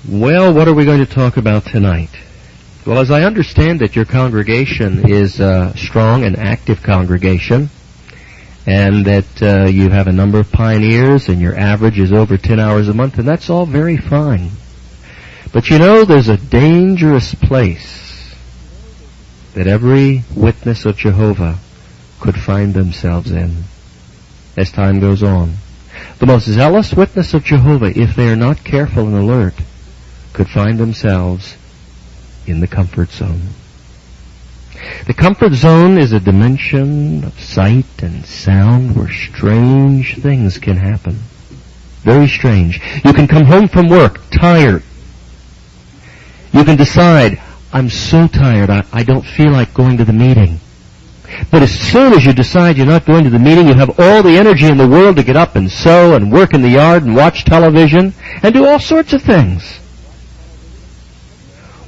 Well, what are we going to talk about tonight? Well, as I understand it, your congregation is a strong and active congregation, and that you have a number of pioneers, and your average is over 10 hours a month, and that's all very fine. But you know, there's a dangerous place that every witness of Jehovah could find themselves in as time goes on. The most zealous witness of Jehovah, if they are not careful and alert, could find themselves in the comfort zone. The comfort zone is a dimension of sight and sound where strange things can happen. Very strange. You can come home from work tired. You can decide, I'm so tired, I don't feel like going to the meeting. But as soon as you decide you're not going to the meeting, you have all the energy in the world to get up and sew and work in the yard and watch television and do all sorts of things.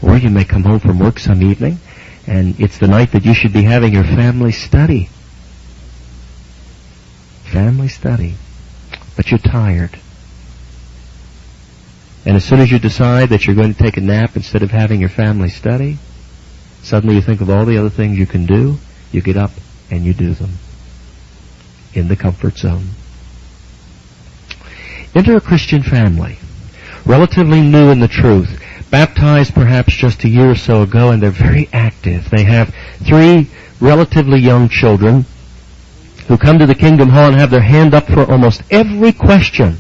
Or you may come home from work some evening, and it's the night that you should be having your family study. Family study. But you're tired. And as soon as you decide that you're going to take a nap instead of having your family study, suddenly you think of all the other things you can do. You get up and you do them. In the comfort zone. Enter a Christian family, relatively new in the truth, baptized perhaps just a year or so ago, and they're very active. They have 3 relatively young children who come to the Kingdom Hall and have their hand up for almost every question.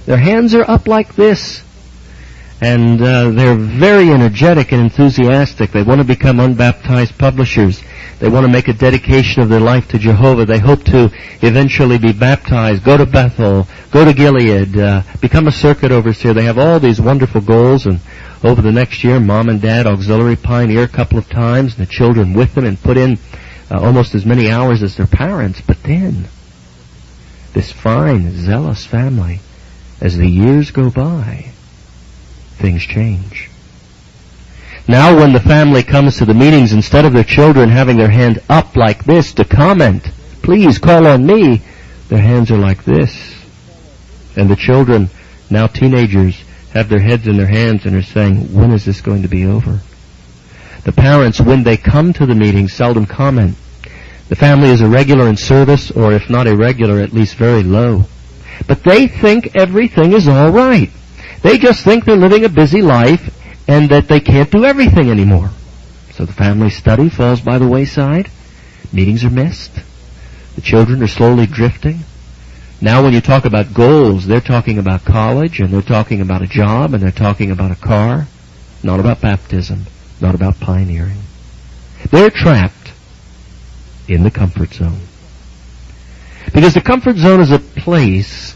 Their hands are up like this. And they're very energetic and enthusiastic. They want to become unbaptized publishers. They want to make a dedication of their life to Jehovah. They hope to eventually be baptized, go to Bethel, go to Gilead, become a circuit overseer. They have all these wonderful goals, and over the next year, Mom and Dad auxiliary pioneer a couple of times, and the children with them, and put in almost as many hours as their parents. But then, this fine, zealous family, as the years go by, things change. Now when the family comes to the meetings, instead of their children having their hand up like this to comment, please call on me, their hands are like this. And the children, now teenagers, have their heads in their hands and are saying, when is this going to be over? The parents, when they come to the meetings, seldom comment. The family is irregular in service, or if not irregular, at least very low. But they think everything is all right. They just think they're living a busy life and that they can't do everything anymore. So the family study falls by the wayside. Meetings are missed. The children are slowly drifting. Now when you talk about goals, they're talking about college, and they're talking about a job, and they're talking about a car. Not about baptism. Not about pioneering. They're trapped in the comfort zone. Because the comfort zone is a place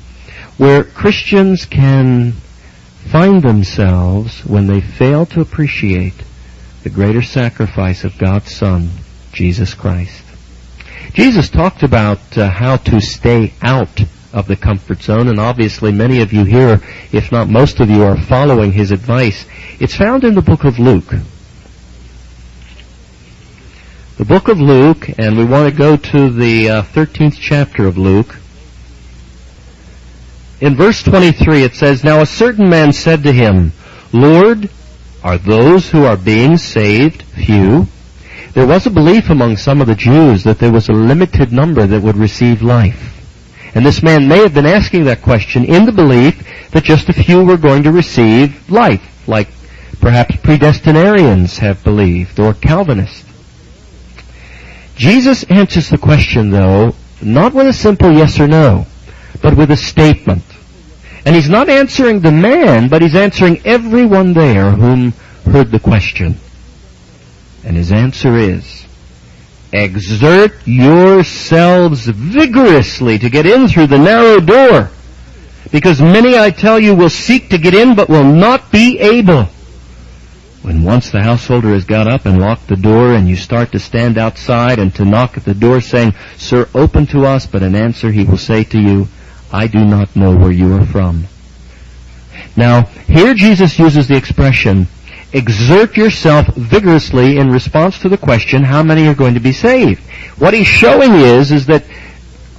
where Christians can find themselves when they fail to appreciate the greater sacrifice of God's Son, Jesus Christ. Jesus talked about how to stay out of the comfort zone, and obviously many of you here, if not most of you, are following his advice. It's found in the book of Luke. The book of Luke, and we want to go to the 13th chapter of Luke. In verse 23 it says, Now a certain man said to him, Lord, are those who are being saved few? There was a belief among some of the Jews that there was a limited number that would receive life. And this man may have been asking that question in the belief that just a few were going to receive life, like perhaps predestinarians have believed, or Calvinists. Jesus answers the question, though, not with a simple yes or no, but with a statement. And he's not answering the man, but he's answering everyone there whom heard the question. And his answer is, exert yourselves vigorously to get in through the narrow door, because many, I tell you, will seek to get in but will not be able. When once the householder has got up and locked the door, and you start to stand outside and to knock at the door saying, Sir, open to us, but in answer he will say to you, I do not know where you are from. Now, here Jesus uses the expression, exert yourself vigorously, in response to the question, how many are going to be saved? What he's showing is that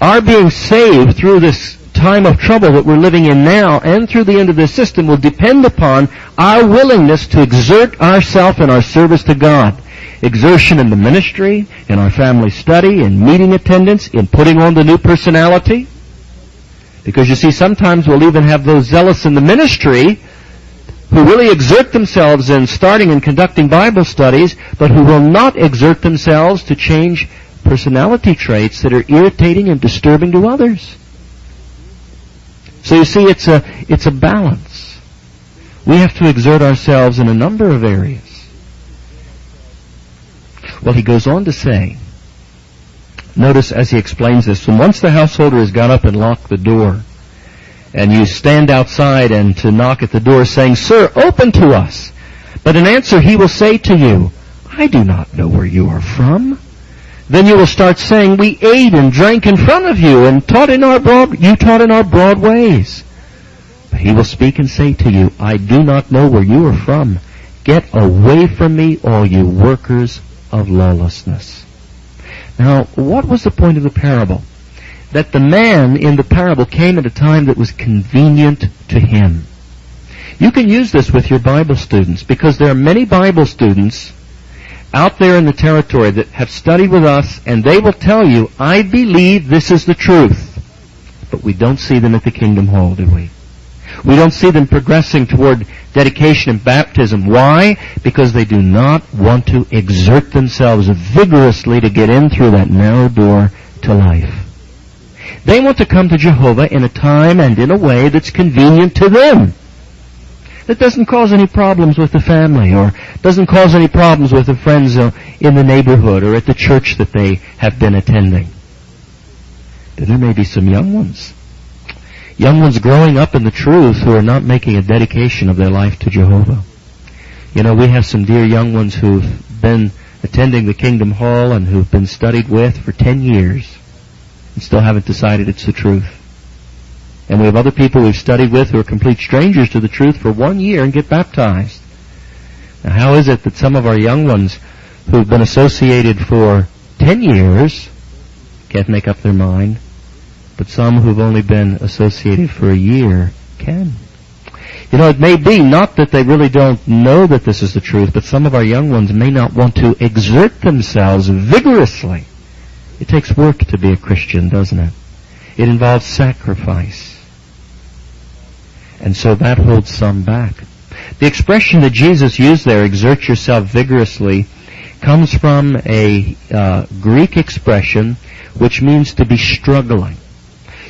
our being saved through this time of trouble that we're living in now and through the end of this system will depend upon our willingness to exert ourselves in our service to God. Exertion in the ministry, in our family study, in meeting attendance, in putting on the new personality. Because you see, sometimes we'll even have those zealous in the ministry who really exert themselves in starting and conducting Bible studies, but who will not exert themselves to change personality traits that are irritating and disturbing to others. So you see, it's a balance. We have to exert ourselves in a number of areas. Well, he goes on to say, notice as he explains this, and once the householder has got up and locked the door, and you stand outside and to knock at the door saying, "Sir, open to us." But in answer he will say to you, "I do not know where you are from." Then you will start saying, "We ate and drank in front of you and taught in our broad ways." But he will speak and say to you, "I do not know where you are from. Get away from me, all you workers of lawlessness." Now, what was the point of the parable? That the man in the parable came at a time that was convenient to him. You can use this with your Bible students, because there are many Bible students out there in the territory that have studied with us, and they will tell you, "I believe this is the truth." But we don't see them at the Kingdom Hall, do we? We don't see them progressing toward dedication and baptism. Why? Because they do not want to exert themselves vigorously to get in through that narrow door to life. They want to come to Jehovah in a time and in a way that's convenient to them. That doesn't cause any problems with the family, or doesn't cause any problems with the friends in the neighborhood or at the church that they have been attending. But there may be some young ones growing up in the truth who are not making a dedication of their life to Jehovah. You know, we have some dear young ones who've been attending the Kingdom Hall and who've been studied with for 10 years and still haven't decided it's the truth. And we have other people we've studied with who are complete strangers to the truth for 1 year and get baptized. Now, how is it that some of our young ones who've been associated for 10 years can't make up their mind, but some who've only been associated for a year can? You know, it may be not that they really don't know that this is the truth, but some of our young ones may not want to exert themselves vigorously. It takes work to be a Christian, doesn't it? It involves sacrifice. And so that holds some back. The expression that Jesus used there, "exert yourself vigorously," comes from a Greek expression which means to be struggling.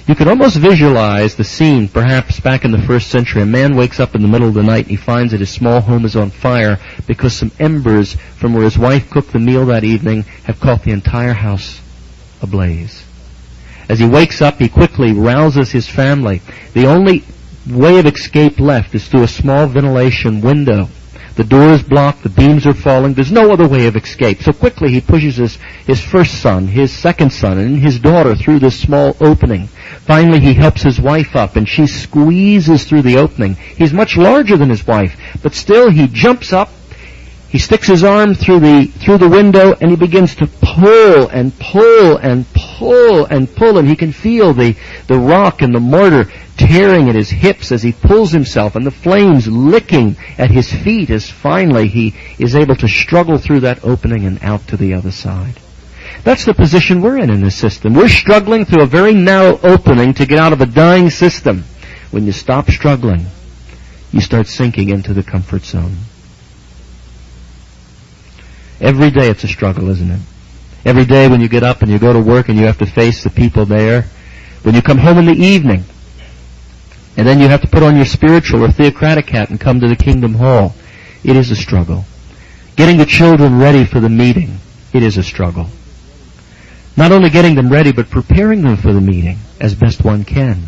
You can almost visualize the scene, perhaps back in the 1st century. A man wakes up in the middle of the night and he finds that his small home is on fire because some embers from where his wife cooked the meal that evening have caught the entire house ablaze. As he wakes up, he quickly rouses his family. The only way of escape left is through a small ventilation window. The door is blocked, the beams are falling, there's no other way of escape. So quickly he pushes his first son, his second son, and his daughter through this small opening. Finally he helps his wife up, and she squeezes through the opening. He's much larger than his wife, but still he jumps up, he sticks his arm through the window, and he begins to pull and pull and pull and pull, and he can feel the rock and the mortar tearing at his hips as he pulls himself, and the flames licking at his feet as finally he is able to struggle through that opening and out to the other side. That's the position we're in this system. We're struggling through a very narrow opening to get out of a dying system. When you stop struggling, you start sinking into the comfort zone. Every day it's a struggle, isn't it? Every day when you get up and you go to work and you have to face the people there. When you come home in the evening, and then you have to put on your spiritual or theocratic hat and come to the Kingdom Hall. It is a struggle. Getting the children ready for the meeting. It is a struggle. Not only getting them ready, but preparing them for the meeting as best one can.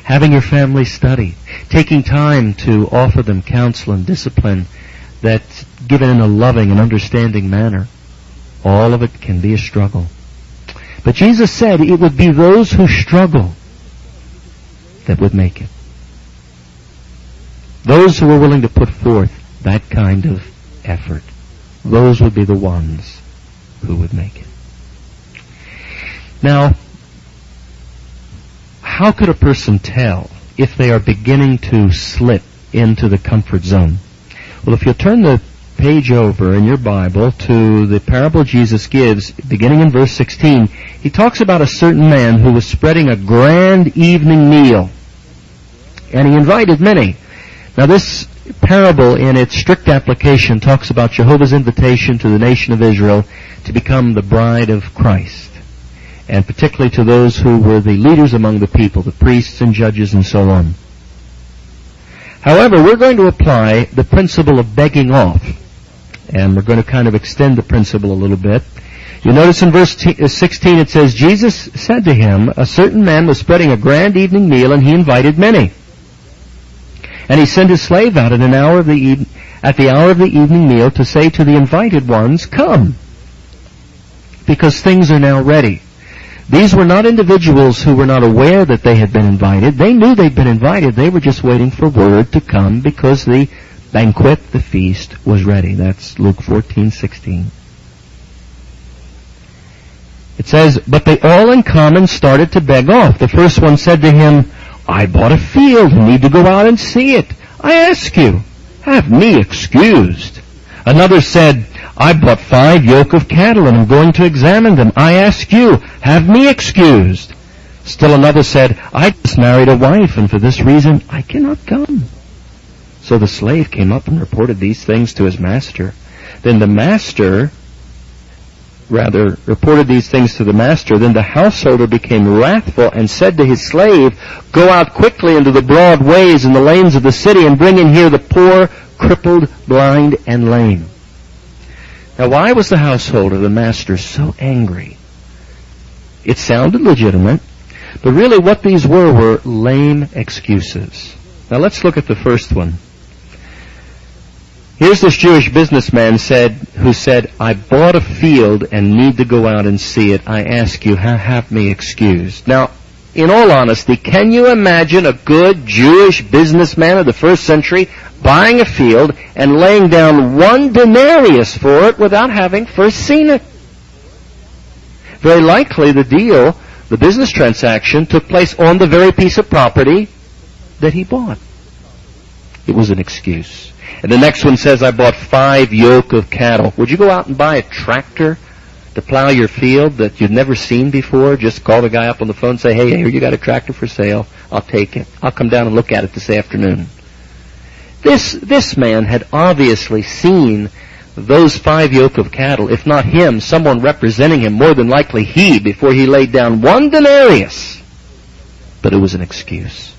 Having your family study. Taking time to offer them counsel and discipline that's given in a loving and understanding manner. All of it can be a struggle. But Jesus said it would be those who struggle that would make it. Those who are willing to put forth that kind of effort, those would be the ones who would make it. Now, how could a person tell if they are beginning to slip into the comfort zone? Well, if you'll turn the page over in your Bible to the parable Jesus gives, beginning in verse 16, he talks about a certain man who was spreading a grand evening meal, and he invited many. Now this parable in its strict application talks about Jehovah's invitation to the nation of Israel to become the bride of Christ, and particularly to those who were the leaders among the people, the priests and judges and so on. However, we're going to apply the principle of begging off, and we're going to kind of extend the principle a little bit. You notice in verse 16 it says, Jesus said to him, a certain man was spreading a grand evening meal, and he invited many. And he sent his slave out at the hour of the evening meal to say to the invited ones, come, because things are now ready. These were not individuals who were not aware that they had been invited. They knew they'd been invited. They were just waiting for word to come because the banquet, the feast, was ready. That's Luke 14:16. It says, but they all in common started to beg off. The first one said to him, I bought a field and need to go out and see it. I ask you, have me excused. Another said, I bought 5 yoke of cattle and am going to examine them. I ask you, have me excused. Still another said, I just married a wife, and for this reason I cannot come. So the slave came up and reported these things to his master. Then the master, reported these things to the master. Then the householder became wrathful and said to his slave, go out quickly into the broad ways and the lanes of the city and bring in here the poor, crippled, blind, and lame. Now, why was the householder, the master, so angry? It sounded legitimate, but really what these were lame excuses. Now, let's look at the first one. Here's this Jewish businessman who said, I bought a field and need to go out and see it. I ask you, have me excused. Now, in all honesty, can you imagine a good Jewish businessman of the first century buying a field and laying down 1 denarius for it without having first seen it? Very likely the business transaction, took place on the very piece of property that he bought. It was an excuse. And the next one says, I bought 5 yoke of cattle. Would you go out and buy a tractor to plow your field that you've never seen before? Just call the guy up on the phone and say, hey, here, you got a tractor for sale. I'll take it. I'll come down and look at it this afternoon. This man had obviously seen those 5 yoke of cattle. If not him, someone representing him, more than likely he, before he laid down 1 denarius. But it was an excuse.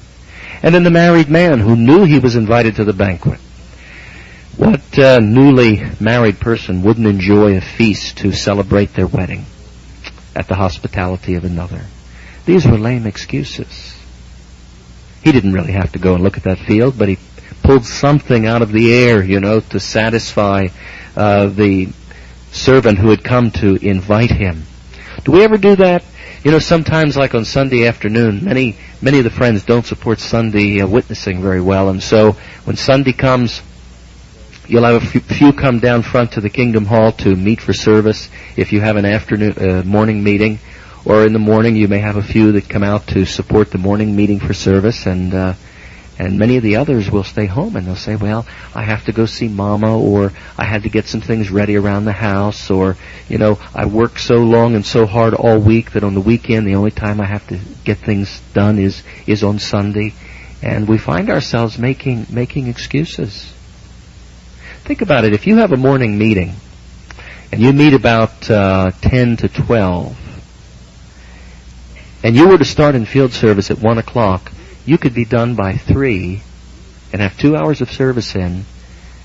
And then the married man who knew he was invited to the banquet. What newly married person wouldn't enjoy a feast to celebrate their wedding at the hospitality of another? These were lame excuses. He didn't really have to go and look at that field, but he pulled something out of the air, to satisfy the servant who had come to invite him. Do we ever do that? Sometimes, like on Sunday afternoon, many of the friends don't support Sunday witnessing very well, and so when Sunday comes, you'll have a few come down front to the Kingdom Hall to meet for service if you have an afternoon morning meeting, or in the morning you may have a few that come out to support the morning meeting for service, and many of the others will stay home and they'll say, well, I have to go see Mama, or I had to get some things ready around the house, or, I work so long and so hard all week that on the weekend the only time I have to get things done is on Sunday. And we find ourselves making excuses. Think about it. If you have a morning meeting and you meet about 10 to 12, and you were to start in field service at 1 o'clock, you could be done by 3 and have 2 hours of service in,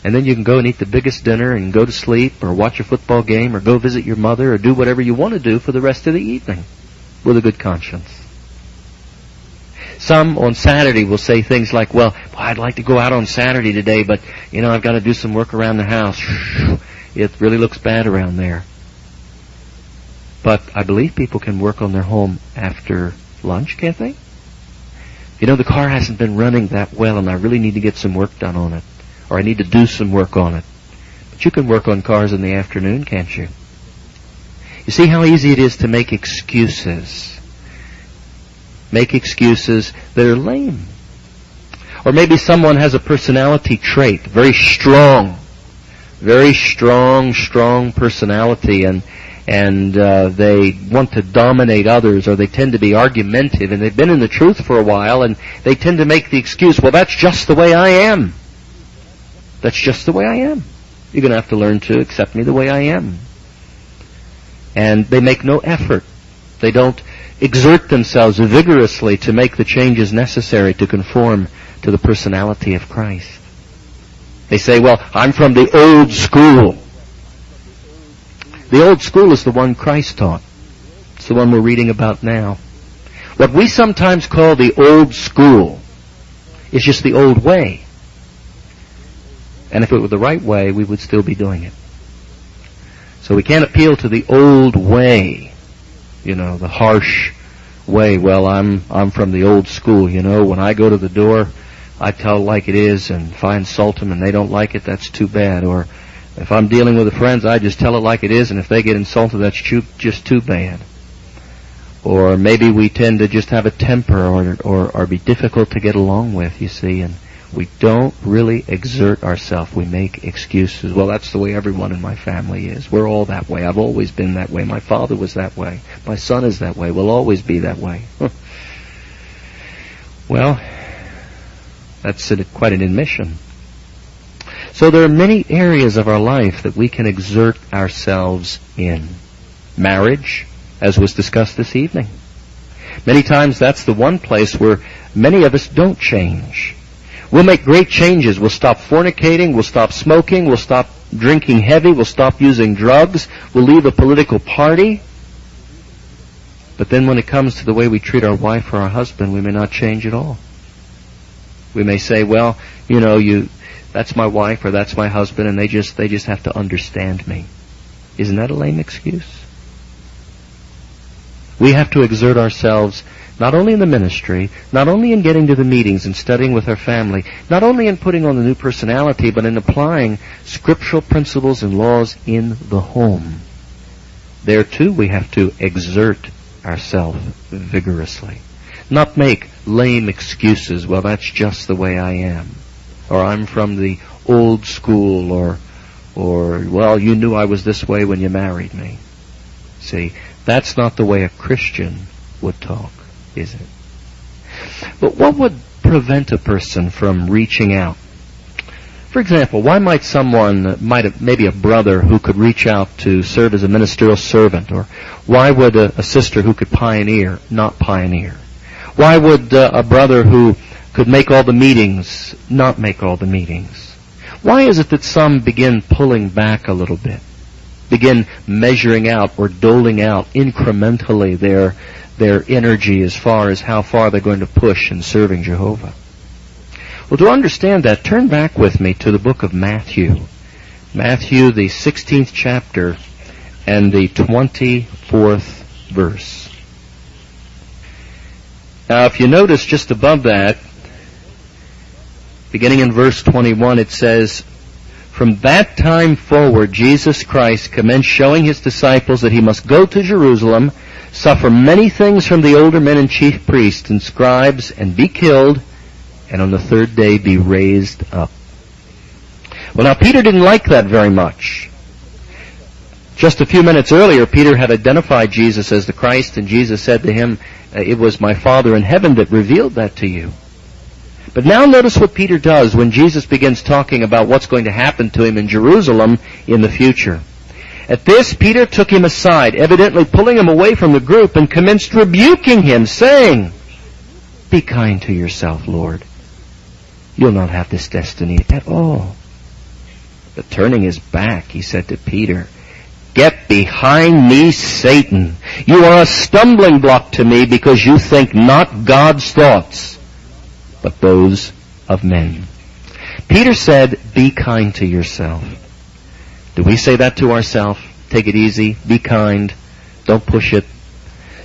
and then you can go and eat the biggest dinner and go to sleep or watch a football game or go visit your mother or do whatever you want to do for the rest of the evening with a good conscience. Some on Saturday will say things like, well, I'd like to go out on Saturday today, but, I've got to do some work around the house. It really looks bad around there. But I believe people can work on their home after lunch, can't they? The car hasn't been running that well, and I really need to get some work done on it. Or I need to do some work on it. But you can work on cars in the afternoon, can't you? You see how easy it is to make excuses. make excuses that are lame. Or maybe someone has a personality trait, very strong personality, and they want to dominate others, or they tend to be argumentative, and they've been in the truth for a while, and they tend to make the excuse, well, that's just the way I am. That's just the way I am. You're going to have to learn to accept me the way I am. And they make no effort. They don't exert themselves vigorously to make the changes necessary to conform to the personality of Christ. They say, well, I'm from the old school. The old school is the one Christ taught. It's the one we're reading about now. What we sometimes call the old school is just the old way. And if it were the right way, we would still be doing it. So we can't appeal to the old way, the harsh way. Well, I'm from the old school, when I go to the door, I tell it like it is, and if I insult them and they don't like it, that's too bad. Or if I'm dealing with the friends, I just tell it like it is, and if they get insulted, that's just too bad. Or maybe we tend to just have a temper or be difficult to get along with, you see, and we don't really exert ourselves. We make excuses. Well, that's the way everyone in my family is. We're all that way. I've always been that way. My father was that way. My son is that way. We'll always be that way. Well, that's quite an admission. So there are many areas of our life that we can exert ourselves in. Marriage, as was discussed this evening. Many times that's the one place where many of us don't change. We'll make great changes. We'll stop fornicating. We'll stop smoking. We'll stop drinking heavy. We'll stop using drugs. We'll leave a political party. But then when it comes to the way we treat our wife or our husband, we may not change at all. We may say, well, that's my wife or that's my husband, and they just have to understand me. Isn't that a lame excuse? We have to exert ourselves not only in the ministry, not only in getting to the meetings and studying with our family, not only in putting on the new personality, but in applying scriptural principles and laws in the home. There too we have to exert ourselves vigorously. Not make lame excuses, well, that's just the way I am. Or I'm from the old school, or well, you knew I was this way when you married me. See, that's not the way a Christian would talk, is it? But what would prevent a person from reaching out? For example, why might someone, maybe a brother who could reach out to serve as a ministerial servant, or why would a sister who could pioneer not pioneer? Why would a brother who could make all the meetings not make all the meetings? Why is it that some begin pulling back a little bit, begin measuring out or doling out incrementally their energy as far as how far they're going to push in serving Jehovah? Well, to understand that, turn back with me to the book of Matthew. Matthew, the 16th chapter, and the 24th verse. Now, if you notice just above that, beginning in verse 21, it says, "From that time forward, Jesus Christ commenced showing his disciples that he must go to Jerusalem, suffer many things from the older men and chief priests and scribes, and be killed, and on the third day be raised up." Well, now, Peter didn't like that very much. Just a few minutes earlier, Peter had identified Jesus as the Christ, and Jesus said to him, "It was my Father in heaven that revealed that to you." But now notice what Peter does when Jesus begins talking about what's going to happen to him in Jerusalem in the future. At this, Peter took him aside, evidently pulling him away from the group, and commenced rebuking him, saying, "Be kind to yourself, Lord. You'll not have this destiny at all." But turning his back, he said to Peter, "Get behind me, Satan. You are a stumbling block to me because you think not God's thoughts, but those of men." Peter said, "Be kind to yourself." Do we say that to ourselves? Take it easy, be kind, don't push it.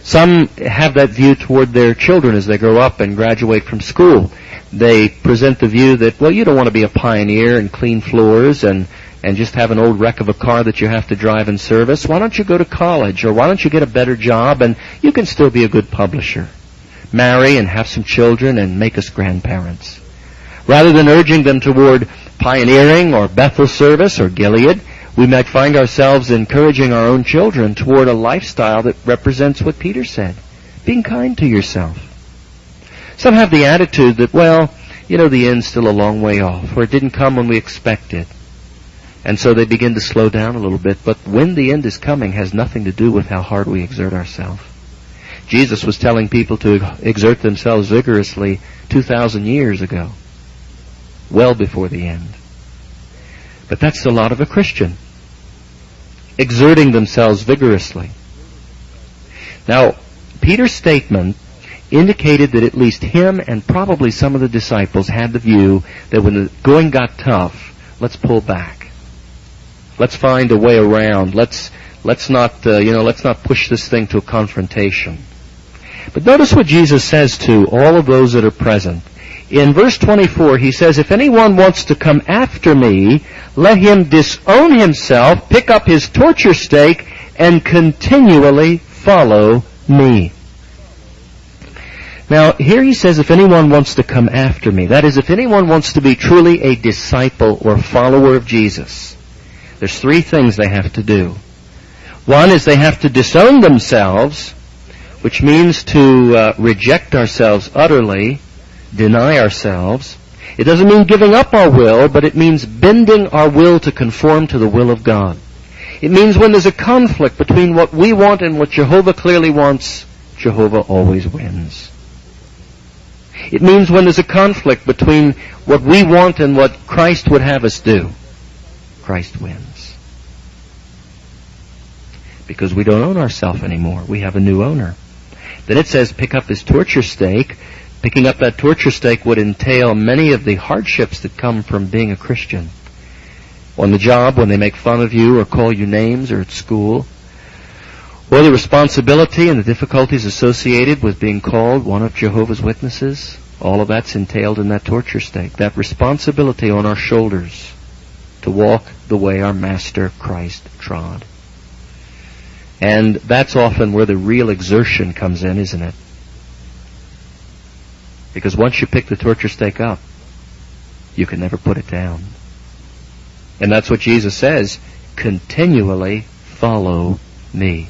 Some have that view toward their children as they grow up and graduate from school. They present the view that, well, you don't want to be a pioneer and clean floors and just have an old wreck of a car that you have to drive and service. Why don't you go to college, or why don't you get a better job and you can still be a good publisher? marry and have some children and make us grandparents. Rather than urging them toward pioneering or Bethel service or Gilead, we might find ourselves encouraging our own children toward a lifestyle that represents what Peter said, being kind to yourself. Some have the attitude that, well, the end's still a long way off, or it didn't come when we expected. And so they begin to slow down a little bit. But when the end is coming has nothing to do with how hard we exert ourselves. Jesus was telling people to exert themselves vigorously 2,000 years ago, well before the end. But that's the lot of a Christian, exerting themselves vigorously. Now, Peter's statement indicated that at least him and probably some of the disciples had the view that when the going got tough, let's pull back. Let's find a way around. Let's not push this thing to a confrontation. But notice what Jesus says to all of those that are present. In verse 24, he says, "If anyone wants to come after me, let him disown himself, pick up his torture stake, and continually follow me." Now, here he says, if anyone wants to come after me, that is, if anyone wants to be truly a disciple or follower of Jesus, there's three things they have to do. One is they have to disown themselves, which means to reject ourselves utterly, deny ourselves. It doesn't mean giving up our will, but it means bending our will to conform to the will of God. It means when there's a conflict between what we want and what Jehovah clearly wants, Jehovah always wins. It means when there's a conflict between what we want and what Christ would have us do, Christ wins. Because we don't own ourselves anymore. We have a new owner. Then it says, pick up his torture stake. Picking up that torture stake would entail many of the hardships that come from being a Christian. On the job, when they make fun of you or call you names, or at school. Or the responsibility and the difficulties associated with being called one of Jehovah's Witnesses. All of that's entailed in that torture stake. That responsibility on our shoulders to walk the way our Master Christ trod. And that's often where the real exertion comes in, isn't it? Because once you pick the torture stake up, you can never put it down. And that's what Jesus says, continually follow me.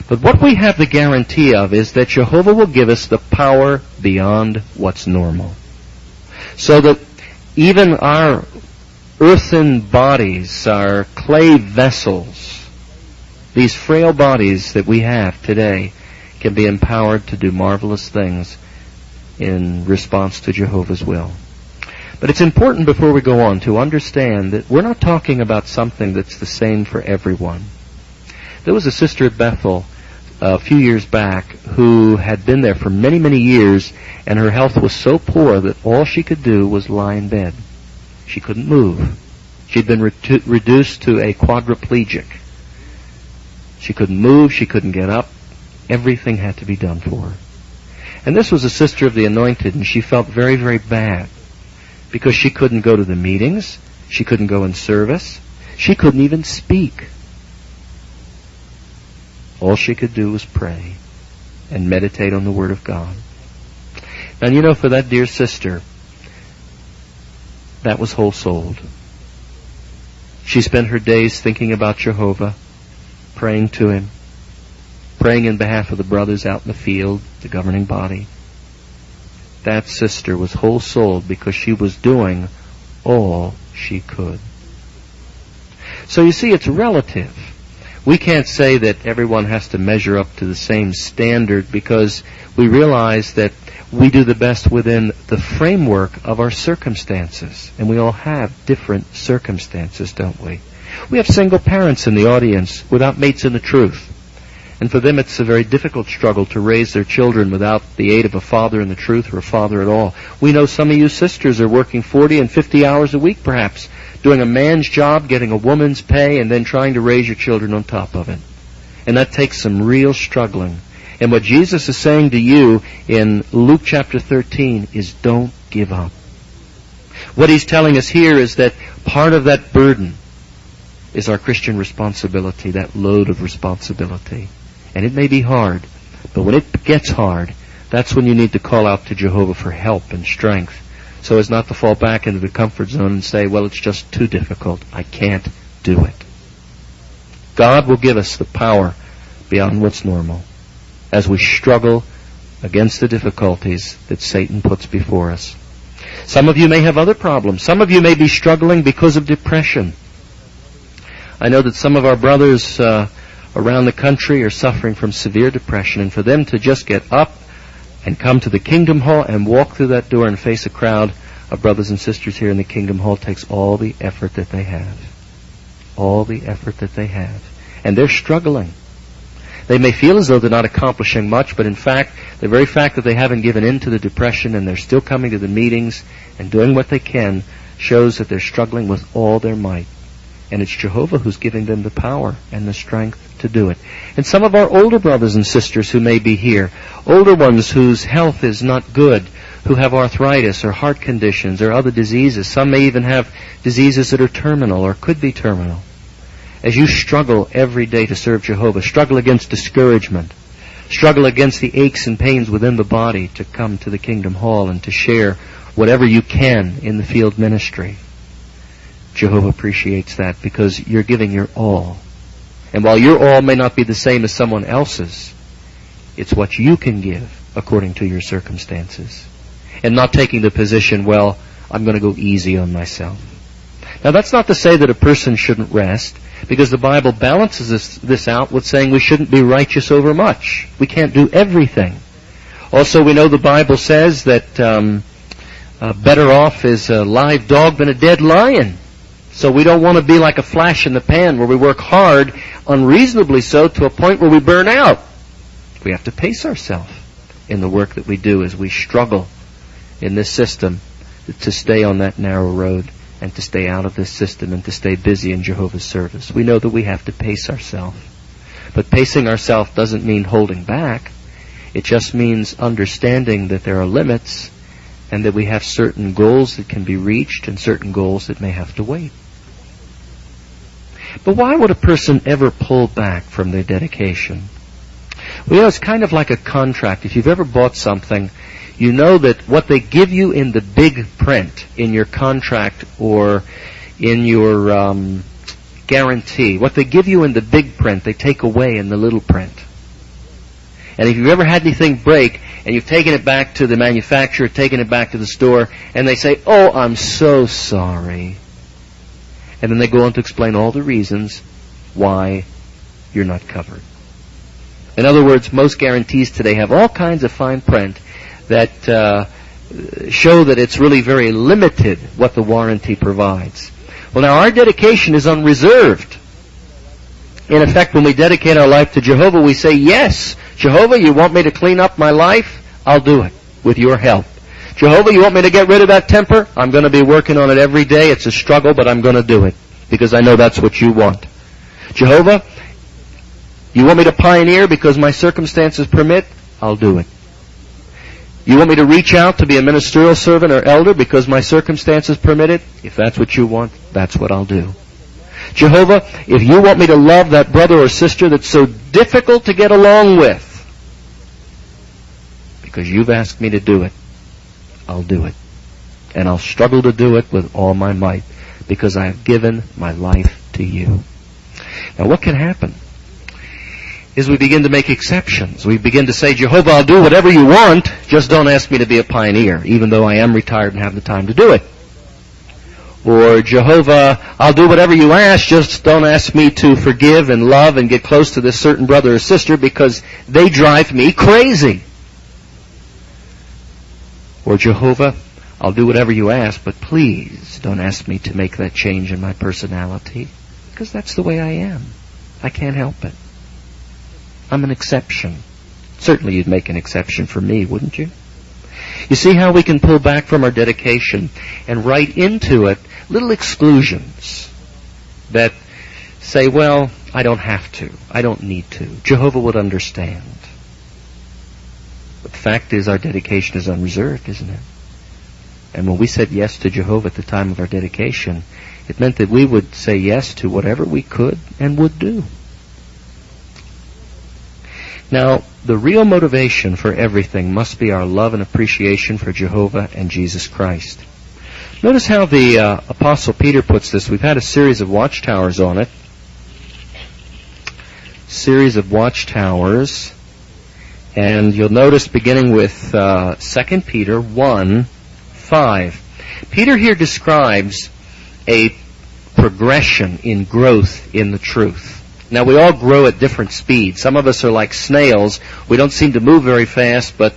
But what we have the guarantee of is that Jehovah will give us the power beyond what's normal. So that even our earthen bodies, our clay vessels, these frail bodies that we have today, can be empowered to do marvelous things in response to Jehovah's will. But it's important before we go on to understand that we're not talking about something that's the same for everyone. There was a sister at Bethel a few years back who had been there for many, many years, and her health was so poor that all she could do was lie in bed. She couldn't move. She'd been reduced to a quadriplegic. She couldn't move, she couldn't get up. Everything had to be done for her. And this was a sister of the Anointed, and she felt very, very bad because she couldn't go to the meetings, she couldn't go in service, she couldn't even speak. All she could do was pray and meditate on the Word of God. And for that dear sister, that was whole-souled. She spent her days thinking about Jehovah, praying to Him, praying in behalf of the brothers out in the field, the governing body. That sister was whole-souled because she was doing all she could. So you see, it's relative. We can't say that everyone has to measure up to the same standard because we realize that we do the best within the framework of our circumstances. And we all have different circumstances, don't we? We have single parents in the audience without mates in the truth. And for them it's a very difficult struggle to raise their children without the aid of a father in the truth or a father at all. We know some of you sisters are working 40 and 50 hours a week perhaps, doing a man's job, getting a woman's pay, and then trying to raise your children on top of it. And that takes some real struggling. And what Jesus is saying to you in Luke chapter 13 is don't give up. What He's telling us here is that part of that burden is our Christian responsibility, that load of responsibility. And it may be hard, but when it gets hard, that's when you need to call out to Jehovah for help and strength, so as not to fall back into the comfort zone and say, well, it's just too difficult. I can't do it. God will give us the power beyond what's normal as we struggle against the difficulties that Satan puts before us. Some of you may have other problems. Some of you may be struggling because of depression. I know that some of our brothers around the country are suffering from severe depression, and for them to just get up and come to the Kingdom Hall and walk through that door and face a crowd of brothers and sisters here in the Kingdom Hall takes all the effort that they have. All the effort that they have. And they're struggling. They may feel as though they're not accomplishing much, but in fact, the very fact that they haven't given in to the depression and they're still coming to the meetings and doing what they can shows that they're struggling with all their might. And it's Jehovah who's giving them the power and the strength to do it. And some of our older brothers and sisters who may be here, older ones whose health is not good, who have arthritis or heart conditions or other diseases. Some may even have diseases that are terminal or could be terminal. As you struggle every day to serve Jehovah, struggle against discouragement, struggle against the aches and pains within the body to come to the Kingdom Hall and to share whatever you can in the field ministry. Jehovah appreciates that because you're giving your all. And while your all may not be the same as someone else's, it's what you can give according to your circumstances. And not taking the position, well, I'm going to go easy on myself. Now that's not to say that a person shouldn't rest, because the Bible balances this out with saying we shouldn't be righteous over much. We can't do everything. Also, we know the Bible says that better off is a live dog than a dead lion. So we don't want to be like a flash in the pan where we work hard, unreasonably so, to a point where we burn out. We have to pace ourselves in the work that we do as we struggle in this system to stay on that narrow road and to stay out of this system and to stay busy in Jehovah's service. We know that we have to pace ourselves. But pacing ourselves doesn't mean holding back. It just means understanding that there are limits and that we have certain goals that can be reached and certain goals that may have to wait. But why would a person ever pull back from their dedication? Well, it's kind of like a contract. If you've ever bought something, you know that what they give you in the big print, in your contract or in your guarantee, what they give you in the big print, they take away in the little print. And if you've ever had anything break, and you've taken it back to the manufacturer, taken it back to the store, and they say, oh, I'm so sorry. And then they go on to explain all the reasons why you're not covered. In other words, most guarantees today have all kinds of fine print that show that it's really very limited what the warranty provides. Well, now our dedication is unreserved. In effect, when we dedicate our life to Jehovah, we say, yes, Jehovah, you want me to clean up my life? I'll do it with your help. Jehovah, you want me to get rid of that temper? I'm going to be working on it every day. It's a struggle, but I'm going to do it because I know that's what you want. Jehovah, you want me to pioneer because my circumstances permit? I'll do it. You want me to reach out to be a ministerial servant or elder because my circumstances permit it? If that's what you want, that's what I'll do. Jehovah, if you want me to love that brother or sister that's so difficult to get along with, because you've asked me to do it, I'll do it. And I'll struggle to do it with all my might, because I have given my life to you. Now what can happen is we begin to make exceptions. We begin to say, Jehovah, I'll do whatever you want, just don't ask me to be a pioneer, even though I am retired and have the time to do it. Or, Jehovah, I'll do whatever you ask, just don't ask me to forgive and love and get close to this certain brother or sister because they drive me crazy. Or, Jehovah, I'll do whatever you ask, but please don't ask me to make that change in my personality because that's the way I am. I can't help it. I'm an exception. Certainly you'd make an exception for me, wouldn't you? You see how we can pull back from our dedication and write into it little exclusions that say, well, I don't have to. I don't need to. Jehovah would understand. But the fact is our dedication is unreserved, isn't it? And when we said yes to Jehovah at the time of our dedication, it meant that we would say yes to whatever we could and would do. Now, the real motivation for everything must be our love and appreciation for Jehovah and Jesus Christ. Notice how the Apostle Peter puts this. We've had a series of watchtowers on it. Series of watchtowers. And you'll notice beginning with 2 Peter 1:5. Peter here describes a progression in growth in the truth. Now, we all grow at different speeds. Some of us are like snails. We don't seem to move very fast, but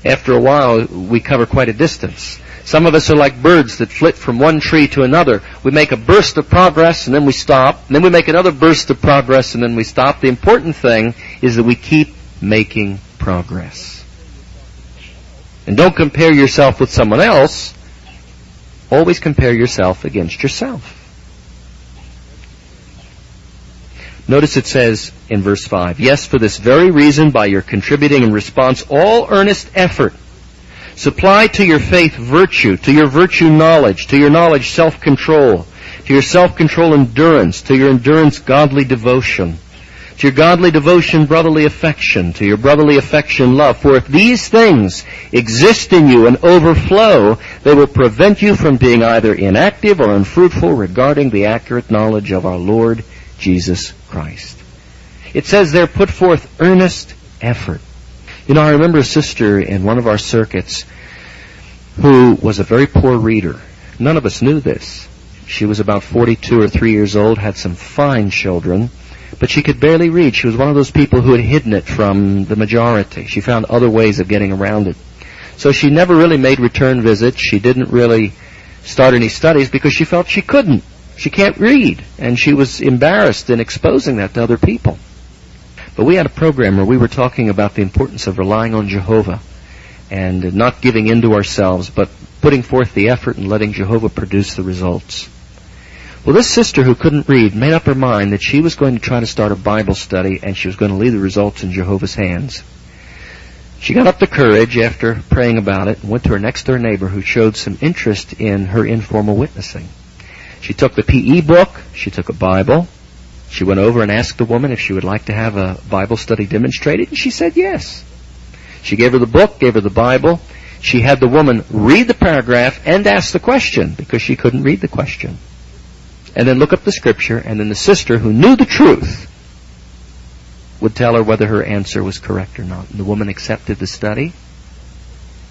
after a while, we cover quite a distance. Some of us are like birds that flit from one tree to another. We make a burst of progress, and then we stop. And then we make another burst of progress, and then we stop. The important thing is that we keep making progress. And don't compare yourself with someone else. Always compare yourself against yourself. Notice it says in verse 5, yes, for this very reason, by your contributing in response all earnest effort, supply to your faith virtue, to your virtue knowledge, to your knowledge self-control, to your self-control endurance, to your endurance godly devotion, to your godly devotion brotherly affection, to your brotherly affection love. For if these things exist in you and overflow, they will prevent you from being either inactive or unfruitful regarding the accurate knowledge of our Lord Jesus Christ. It says there, put forth earnest effort. You know, I remember a sister in one of our circuits who was a very poor reader. None of us knew this. She was about 42 or 3 years old, had some fine children, but she could barely read. She was one of those people who had hidden it from the majority. She found other ways of getting around it. So she never really made return visits. She didn't really start any studies because she felt she couldn't. She can't read, and she was embarrassed in exposing that to other people. But we had a program where we were talking about the importance of relying on Jehovah and not giving in to ourselves, but putting forth the effort and letting Jehovah produce the results. Well, this sister who couldn't read made up her mind that she was going to try to start a Bible study, and she was going to leave the results in Jehovah's hands. She got up the courage after praying about it and went to her next-door neighbor who showed some interest in her informal witnessing. She took the PE book, she took a Bible, she went over and asked the woman if she would like to have a Bible study demonstrated, and she said yes. She gave her the book, gave her the Bible. She had the woman read the paragraph and ask the question, because she couldn't read the question. And then look up the scripture, and then the sister, who knew the truth, would tell her whether her answer was correct or not. And the woman accepted the study.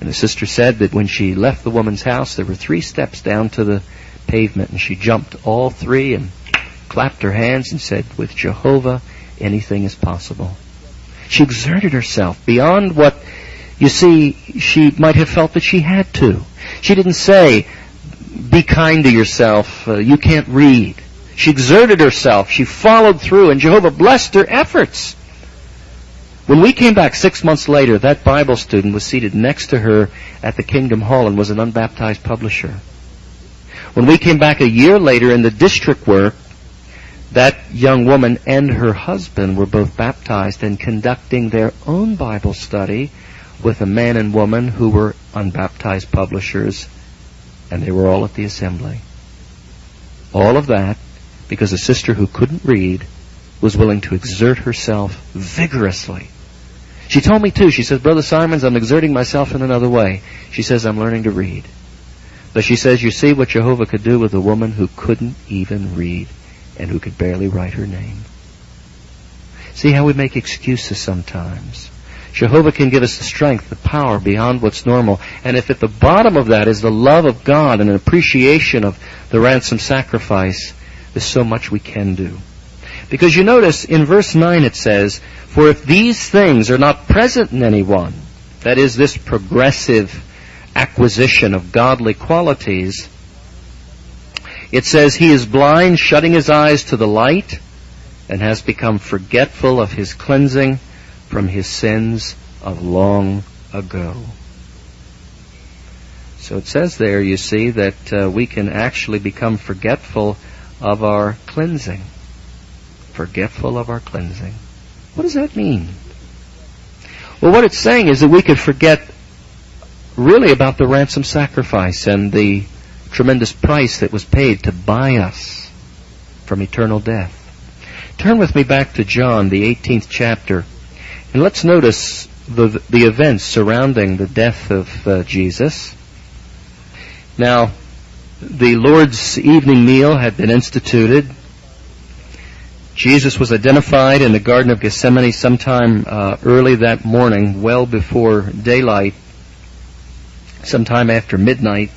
And the sister said that when she left the woman's house, there were 3 steps down to the pavement, and she jumped all 3 and clapped her hands and said, with Jehovah, anything is possible. She exerted herself beyond what, you see, she might have felt that she had to. She didn't say, be kind to yourself, you can't read. She exerted herself, she followed through, and Jehovah blessed her efforts. When we came back 6 months later, that Bible student was seated next to her at the Kingdom Hall and was an unbaptized publisher. When we came back a year later in the district work, that young woman and her husband were both baptized and conducting their own Bible study with a man and woman who were unbaptized publishers, and they were all at the assembly. All of that because a sister who couldn't read was willing to exert herself vigorously. She told me too, she says, Brother Simons, I'm exerting myself in another way. She says, I'm learning to read. But she says, you see what Jehovah could do with a woman who couldn't even read and who could barely write her name. See how we make excuses sometimes. Jehovah can give us the strength, the power beyond what's normal. And if at the bottom of that is the love of God and an appreciation of the ransom sacrifice, there's so much we can do. Because you notice in verse 9 it says, for if these things are not present in anyone, that is, this progressive acquisition of godly qualities, it says he is blind, shutting his eyes to the light, and has become forgetful of his cleansing from his sins of long ago. So it says there, you see, that we can actually become forgetful of our cleansing. Forgetful of our cleansing. What does that mean? Well, what it's saying is that we could forget really about the ransom sacrifice and the tremendous price that was paid to buy us from eternal death. Turn with me back to John, the 18th chapter, And let's notice the events surrounding the death of Jesus. Now, the Lord's evening meal had been instituted. Jesus was identified in the Garden of Gethsemane sometime early that morning, well before daylight, sometime after midnight,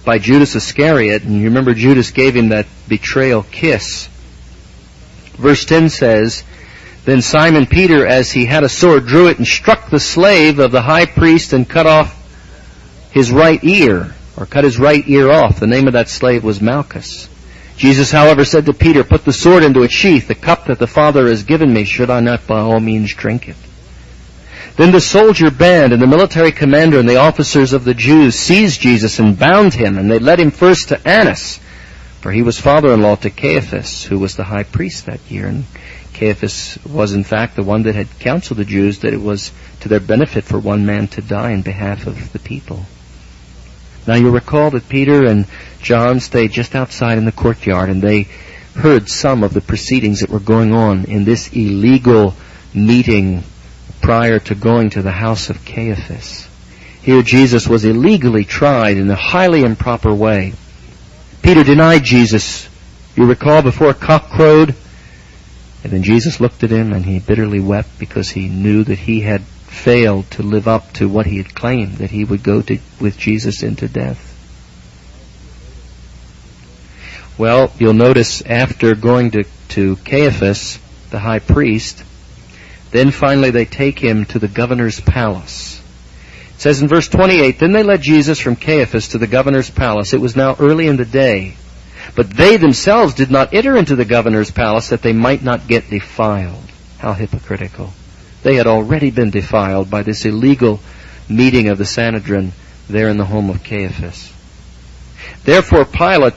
by Judas Iscariot. And you remember Judas gave him that betrayal kiss. Verse 10 says, "Then Simon Peter, as he had a sword, drew it and struck the slave of the high priest and cut off his right ear," or cut his right ear off. The name of that slave was Malchus. Jesus, however, said to Peter, "Put the sword into its sheath. The cup that the Father has given me, should I not by all means drink it?" Then the soldier band and the military commander and the officers of the Jews seized Jesus and bound him, and they led him first to Annas, for he was father-in-law to Caiaphas, who was the high priest that year. And Caiaphas was in fact the one that had counseled the Jews that it was to their benefit for one man to die in behalf of the people. Now you'll recall that Peter and John stayed just outside in the courtyard, and they heard some of the proceedings that were going on in this illegal meeting prior to going to the house of Caiaphas. Here Jesus was illegally tried in a highly improper way. Peter denied Jesus, you recall, before a cock crowed. And then Jesus looked at him and he bitterly wept because he knew that he had failed to live up to what he had claimed, that he would go with Jesus into death. Well, you'll notice after going to Caiaphas, the high priest, then finally they take him to the governor's palace. It says in verse 28, "Then they led Jesus from Caiaphas to the governor's palace. It was now early in the day. But they themselves did not enter into the governor's palace that they might not get defiled." How hypocritical. They had already been defiled by this illegal meeting of the Sanhedrin there in the home of Caiaphas. Therefore Pilate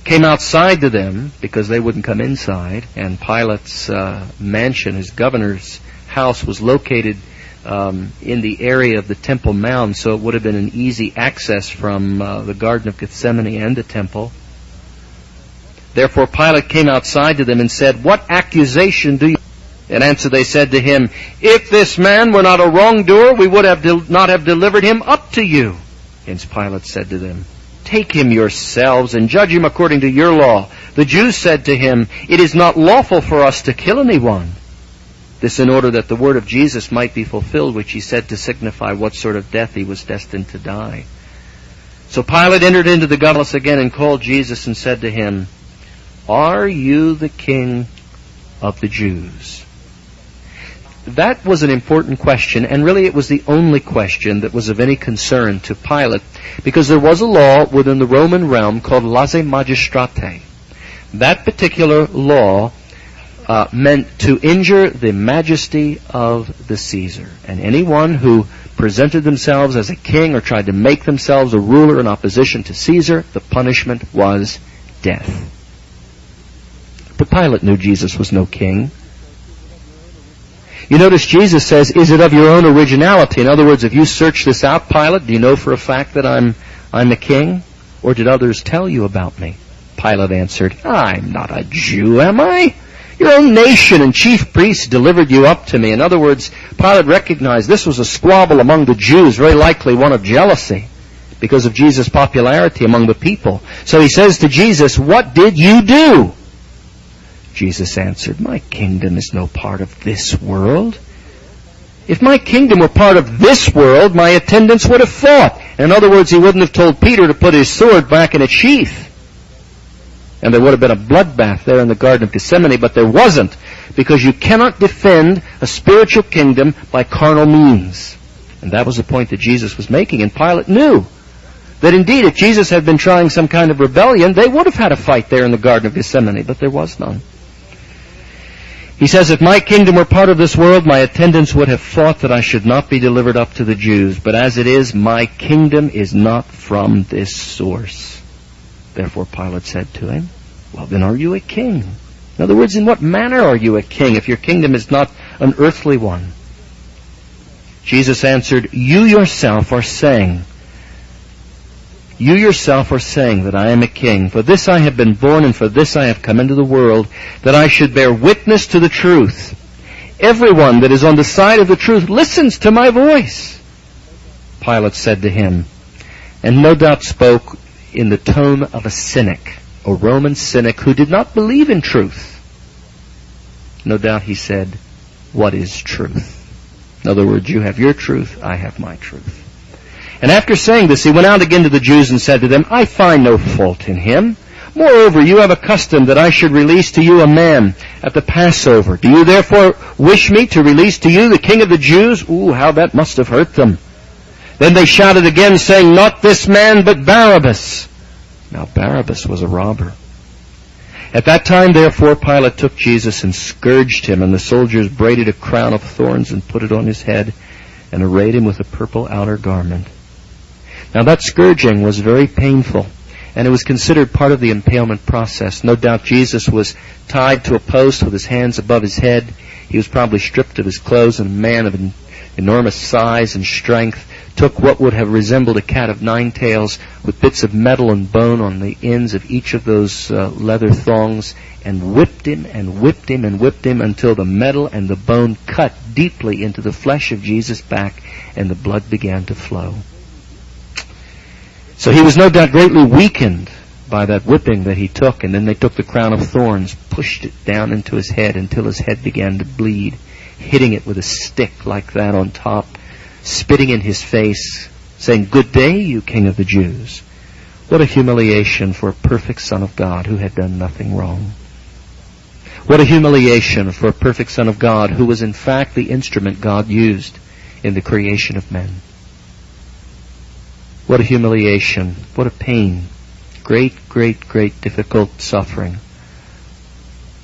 came outside to them because they wouldn't come inside, and Pilate's mansion, his governor's house, was located in the area of the Temple Mount, so it would have been an easy access from the Garden of Gethsemane and the Temple. Therefore Pilate came outside to them and said, "What accusation do you?" In answer they said to him, "If this man were not a wrongdoer, we would not have delivered him up to you." Hence Pilate said to them, "Take him yourselves and judge him according to your law." The Jews said to him, "It is not lawful for us to kill anyone." This in order that the word of Jesus might be fulfilled, which he said to signify what sort of death he was destined to die. So Pilate entered into the governor's again and called Jesus and said to him, "Are you the king of the Jews?" That was an important question, and really it was the only question that was of any concern to Pilate, because there was a law within the Roman realm called lese magistrate. That particular law meant to injure the majesty of the Caesar. And anyone who presented themselves as a king or tried to make themselves a ruler in opposition to Caesar, the punishment was death. But Pilate knew Jesus was no king. You notice Jesus says, "Is it of your own originality?" In other words, if you search this out, Pilate, do you know for a fact that I'm a king? Or did others tell you about me? Pilate answered, "I'm not a Jew, am I? Your own nation and chief priests delivered you up to me." In other words, Pilate recognized this was a squabble among the Jews, very likely one of jealousy, because of Jesus' popularity among the people. So he says to Jesus, "What did you do?" Jesus answered, "My kingdom is no part of this world. If my kingdom were part of this world, my attendants would have fought." In other words, he wouldn't have told Peter to put his sword back in its sheath. And there would have been a bloodbath there in the Garden of Gethsemane, but there wasn't, because you cannot defend a spiritual kingdom by carnal means. And that was the point that Jesus was making, and Pilate knew that indeed if Jesus had been trying some kind of rebellion, they would have had a fight there in the Garden of Gethsemane, but there was none. He says, "If my kingdom were part of this world, my attendants would have fought that I should not be delivered up to the Jews. But as it is, my kingdom is not from this source." Therefore Pilate said to him, "Well, then are you a king?" In other words, in what manner are you a king if your kingdom is not an earthly one? Jesus answered, "You yourself are saying You yourself are saying that I am a king. For this I have been born, and for this I have come into the world, that I should bear witness to the truth. Everyone that is on the side of the truth listens to my voice." Pilate said to him, and no doubt spoke in the tone of a cynic, a Roman cynic who did not believe in truth. No doubt he said, "What is truth?" In other words, you have your truth, I have my truth. And after saying this, he went out again to the Jews and said to them, "I find no fault in him. Moreover, you have a custom that I should release to you a man at the Passover. Do you therefore wish me to release to you the King of the Jews?" Ooh, how that must have hurt them. Then they shouted again, saying, "Not this man, but Barabbas." Now Barabbas was a robber. At that time, therefore, Pilate took Jesus and scourged him, and the soldiers braided a crown of thorns and put it on his head, and arrayed him with a purple outer garment. Now that scourging was very painful, and it was considered part of the impalement process. No doubt Jesus was tied to a post with his hands above his head. He was probably stripped of his clothes, and a man of enormous size and strength took what would have resembled a cat of nine tails with bits of metal and bone on the ends of each of those leather thongs, and whipped him and whipped him and whipped him until the metal and the bone cut deeply into the flesh of Jesus' back, and the blood began to flow. So he was no doubt greatly weakened by that whipping that he took, and then they took the crown of thorns, pushed it down into his head until his head began to bleed, hitting it with a stick like that on top, spitting in his face, saying, "Good day, you King of the Jews." What a humiliation for a perfect Son of God who had done nothing wrong. What a humiliation for a perfect Son of God who was in fact the instrument God used in the creation of men. What a humiliation. What a pain. Great, great, great difficult suffering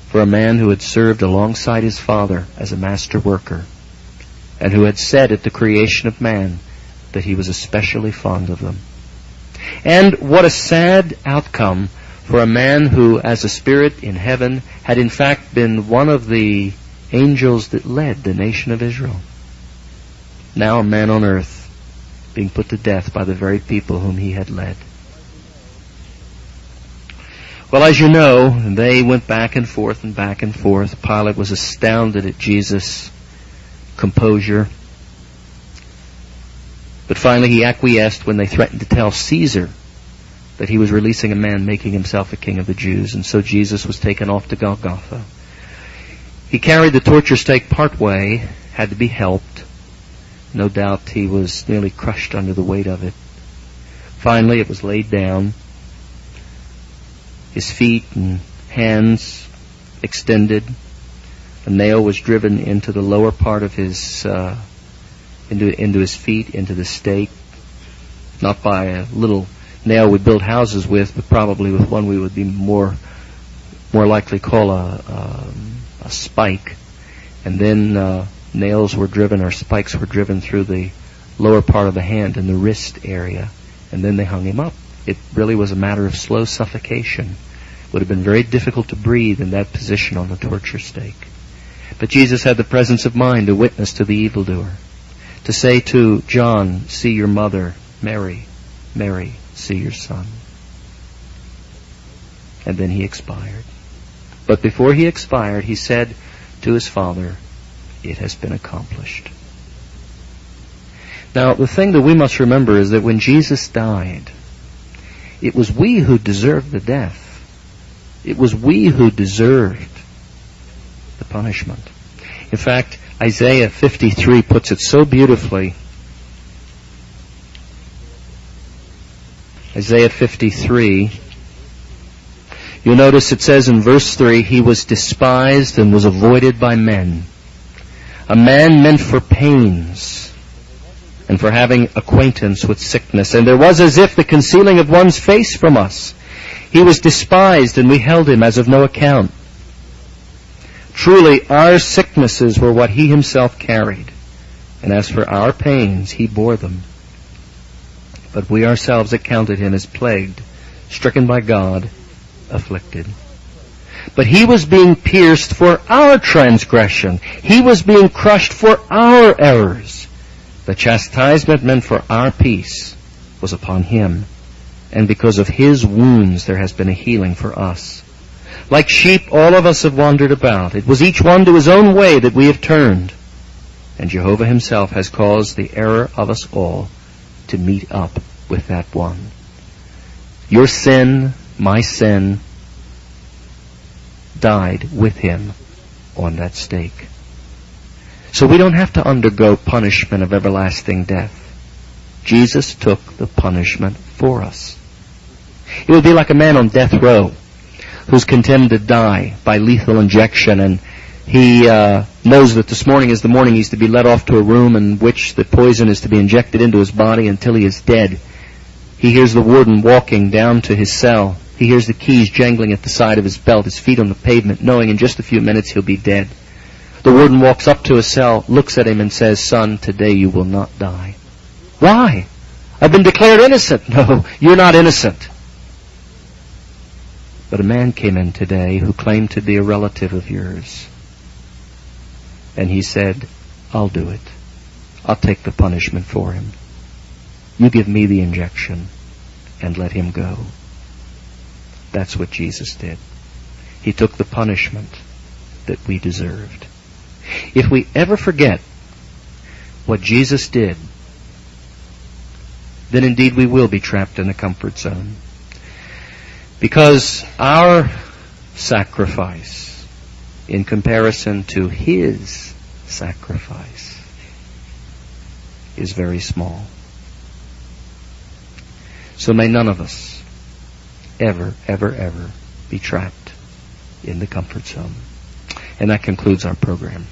for a man who had served alongside his Father as a master worker, and who had said at the creation of man that he was especially fond of them. And what a sad outcome for a man who, as a spirit in heaven, had in fact been one of the angels that led the nation of Israel. Now a man on earth being put to death by the very people whom he had led. Well, as you know, they went back and forth and back and forth. Pilate was astounded at Jesus' composure. But finally he acquiesced when they threatened to tell Caesar that he was releasing a man making himself a king of the Jews. And so Jesus was taken off to Golgotha. He carried the torture stake part way, had to be helped. No doubt he was nearly crushed under the weight of it. Finally it was laid down. His feet and hands extended. A nail was driven into the lower part of his, into his feet, into the stake. Not by a little nail we build houses with, but probably with one we would be more likely call a spike. And then nails were driven, or spikes were driven through the lower part of the hand and the wrist area. And then they hung him up. It really was a matter of slow suffocation. It would have been very difficult to breathe in that position on the torture stake. But Jesus had the presence of mind to witness to the evildoer, to say to John, "See your mother, Mary. Mary, see your son." And then he expired. But before he expired, he said to his Father, "It has been accomplished." Now, the thing that we must remember is that when Jesus died, it was we who deserved the death. It was we who deserved the punishment. In fact, Isaiah 53 puts it so beautifully. Isaiah 53, you'll notice it says in verse 3, "He was despised and was avoided by men, a man meant for pains and for having acquaintance with sickness. And there was as if the concealing of one's face from us. He was despised, and we held him as of no account. Truly, our sicknesses were what he himself carried, and as for our pains, he bore them. But we ourselves accounted him as plagued, stricken by God, afflicted. But he was being pierced for our transgression. He was being crushed for our errors. The chastisement meant for our peace was upon him, And because of His wounds, there has been a healing for us. Like sheep, all of us have wandered about. It was each one to his own way that we have turned. And Jehovah Himself has caused the error of us all to meet up with that one. Your sin, my sin, died with Him on that stake. So we don't have to undergo punishment of everlasting death. Jesus took the punishment for us. It would be like a man on death row who's condemned to die by lethal injection, and he knows that this morning is the morning he's to be led off to a room in which the poison is to be injected into his body until he is dead. He hears the warden walking down to his cell. He hears the keys jangling at the side of his belt, his feet on the pavement, knowing in just a few minutes he'll be dead. The warden walks up to his cell, looks at him and says, "Son, today you will not die." "Why? I've been declared innocent." "No, you're not innocent." But a man came in today who claimed to be a relative of yours. And he said, "I'll do it. I'll take the punishment for him. You give me the injection and let him go." That's what Jesus did. He took the punishment that we deserved. If we ever forget what Jesus did, then indeed we will be trapped in the comfort zone. Because our sacrifice, in comparison to His sacrifice, is very small. So may none of us ever, ever, ever be trapped in the comfort zone. And that concludes our program.